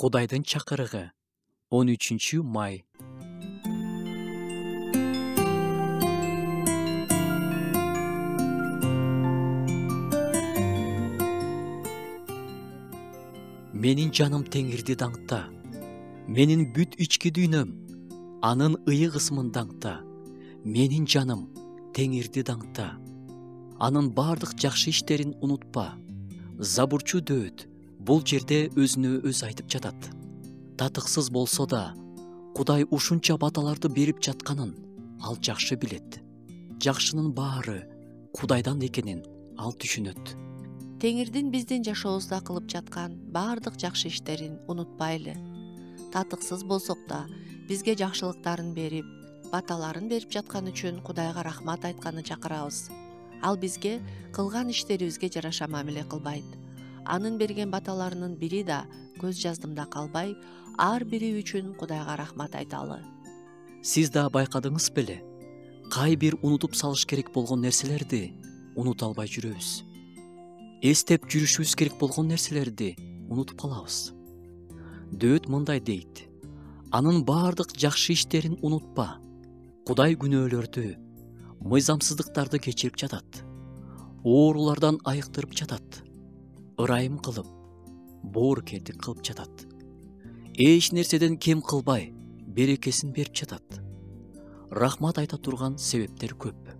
Кудайдын чакырыгы 13 май. Менин жаным теңирди даңкта, менин бүт ички дүйнөм анын ыйы кысмын даңкта. Менин жаным теңирди даңкта, анын бардык жакшы иштерин унутпа. Забурчу Дөөт бул жерде өзүнө өзү айтып жатат. Татыксыз болсо да, Кудай ушунча баталарды берип жатканын ал жакшы билет. Жакшынын баары Кудайдан экенин ал түшүнөт. Теңирдин биздин жашообузда кылып жаткан баардык жакшы иштерин унутпайлы. Татыксыз болсок да, бизге жакшылыктарын берип, баталарын берип жаткан үчүн Кудайга рахмат айтканы чакырабыз. Ал бизге кылган иштерибизге жараша мамиле кылбайт. Анын берген баталарынын бири да көз жаздымда калбай, ар бири үчүн Кудайга рахмат айталы. Сиз да байкадыңыз беле? Кай бир унутуп салыш керек болгон нерселерди унута албай жүрөбүз. Эстеп жүрүшүбүз керек болгон нерселерди унутуп калабыз. Дөөт мындай дейт: анын баардык жакшы иштерин унутпа. Кудай күнөөлөрдү, мыйзамсыздыктарды кечирип жатат. Оорулардан айыктырып жатат. Ырайым кылып, боорукердик кылып жатат. Эч нерседен кем кылбай, берекесин берип жатат. Рахмат айта турган себептер көп.